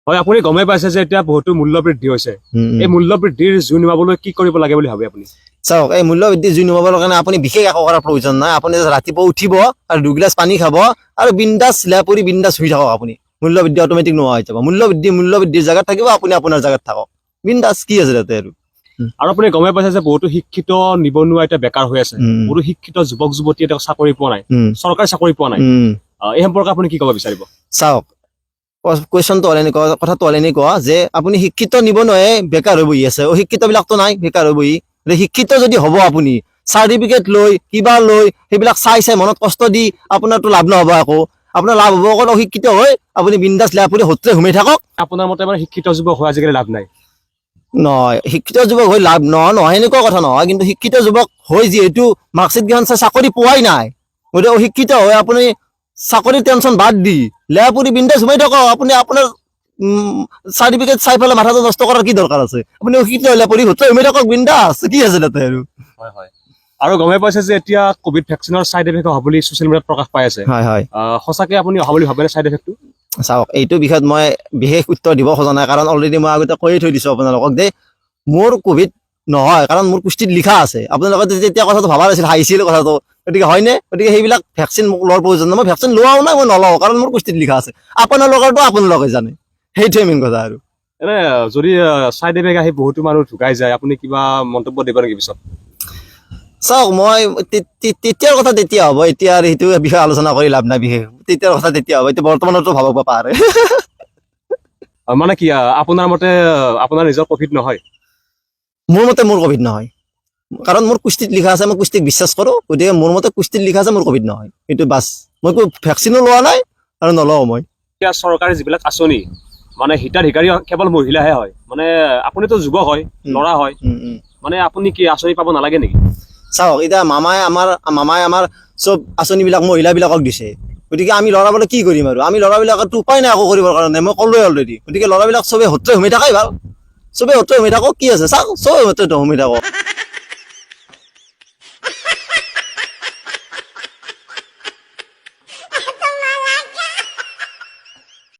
হয় আপুনি গমেই পাইছে যে এতিয়া বহুতো মূল্য বৃদ্ধি হৈছে এই মূল্য বৃদ্ধিৰ জুই নিভাবলৈ কি কৰিব লাগে বুলি ভাবে আপুনি চাওক এই মূল্য বৃদ্ধি জুই নুমাবৰ কাৰণে আপুনি বিশেষ একো কৰাৰ প্ৰয়োজন নাই আপুনি ৰাতিপুৱা উঠিব আৰু 2 গিলাচ পানী খাব আৰু বিন্দাছ লেপৰি বিন্দাছ শুই থাকক আপুনি মূল্য বৃদ্ধি অটোমেটিক নোহোৱা হৈ যাব মূল্য বৃদ্ধিৰ জায়গাত থাকিব আপুনি আপোনাৰ জায়গাত থাকক বিন্দাছ কি আছে তাতে আৰু আপুনি গমেই পাইছে যে বহুতো শিক্ষিত নিবনুৱা এতিয়া বেকাৰ হৈ আছে বহুতো শিক্ষিত যুৱক যুৱতী এতিয়া চাকৰি পোৱা নাই চৰকাৰী চাকৰি পোৱা নাই এই সম্পৰ্কে আপুনি কি ক'ব বিচাৰিব চাওক কুৱেশ্যনটো হ'ল এনেকুৱা কথাটো হ'ল এনেকুৱা যে আপুনি শিক্ষিত নিবনুৱাই বেকাৰ হৈ বহি আছে অশিক্ষিত বিলাকতো নাই বেকাৰ হৈ বহি শিক্ষিত যদি হ'ব আপুনি চাৰ্টিফিকেট লৈ কিবা লৈ সেইবিলাক চাই মনত কষ্ট দি আপোনাৰতো লাভ নহ'ব আকৌ আপোনাৰ লাভ হ'ব অকল অশিক্ষিত হৈ আপুনি বিন্দাছ লেপৰি হোটেলে ঘুমাই থাকক আপোনাৰ মতে মানে শিক্ষিত যুৱক হৈ আজিকালি লাভ নাই নহয় শিক্ষিত যুৱক হৈ লাভ নহয় এনেকুৱা কথা নহয় কিন্তু শিক্ষিত যুৱক হৈ যিহেতু মাৰ্কশ্বিট কেইখন চাই চাকৰি পোৱাই নাই গতিকে অশিক্ষিত হৈ আপুনি চাকৰিৰ টেনশ্যন বাদ দি লেপৰি বিন্দাছ ঘুমাই থাকক আপুনি আপোনাৰ চাৰ্টিফিকেট চাই পেলাই মাথাটো নষ্ট কৰাৰ কি দৰকাৰ আছে আপুনি অশিক্ষিত হৈ লেপৰি হোটেলে ঘুমাই থাকক বিন্দাছ কি আছে তাতে আৰু হয় হয় আৰু গমেই পাইছে যে এতিয়া কোভিড ভেকচিনৰ সাইড এফেক্ট হ'ব বুলি ছ'চিয়েল মিডিয়াত প্ৰকাশ পাই আছে হয় হয় সঁচাকৈ আপুনি অহা বুলি ভাবেনে সাইড এফেক্টটো চাওক এইটো বিষয়ত মই বিশেষ উত্তৰ দিব খোজা নাই কাৰণ অলৰেডি মই আগতে কৈয়ে থৈ দিছোঁ আপোনালোকক যে মোৰ কোভিড নহয় কাৰণ মোৰ পুষ্টিত লিখা আছে আপোনালোকে যেতিয়া কথাটো ভাবা নাছিল হাঁহিছিল কথাটো গতিকে হয়নে গতিকে সেইবিলাক ভেকচিন লোৱাৰ প্ৰয়োজন নাই মই ভেকচিন লোৱাও নাই মই নলওঁ কাৰণ মোৰ পুষ্টিত লিখা আছে আপোনালোকৰতো আপোনালোকে জানে সেইটোৱে মেইন কথা আৰু এনে যদি সাইড এফেক্ট আহি বহুতো মানুহ ঢুকাই যায় আপুনি কিবা মন্তব্য দিব নেকি পিছত চাওক মই তেতিয়াৰ কথা তেতিয়া হ'ব এতিয়া আৰু সেইটো বিষয়ে আলোচনা কৰি লাভ নাই বিশেষ তেতিয়াৰ কথা তেতিয়া হ'ব এতিয়া বৰ্তমানতো ভাবক পাৰে মানে কি আপোনাৰ মতে আপোনাৰ নিজৰ কোভিড নহয় মোৰ মতে মোৰ কোভিড নহয় কাৰণ মোৰ পুষ্টিত লিখা আছে মই পুষ্টিক বিশ্বাস কৰোঁ গতিকে মোৰ মতে পুষ্টিত লিখা আছে মোৰ কোভিড নহয় এইটো বাছ মই ভেকচিনো লোৱা নাই আৰু নলওঁ মই এতিয়া চৰকাৰী যিবিলাক আঁচনি মানে হিতাধিকাৰী কেৱল মহিলাহে হয় মানে আপুনিতো যুৱক হয় ল'ৰা হয় মানে আপুনি কি আঁচনি পাব নালাগে নেকি চাওক এতিয়া মামাই আমাৰ চব আঁচনিবিলাক মহিলাবিলাকক দিছে গতিকে আমি ল'ৰাবিলাক কি কৰিম আৰু আমি ল'ৰাবিলাকতো উপায় নাই একো কৰিবৰ কাৰণে মই ক'লোৱে অলৰেডি গতিকে ল'ৰাবিলাক চবে হোটেলে ঘুমাই থাকাই ভাল চবে হোটেলে ঘুমাই থাকক কি আছে চাওক চবে হোটেলে ঘুমাই থাকক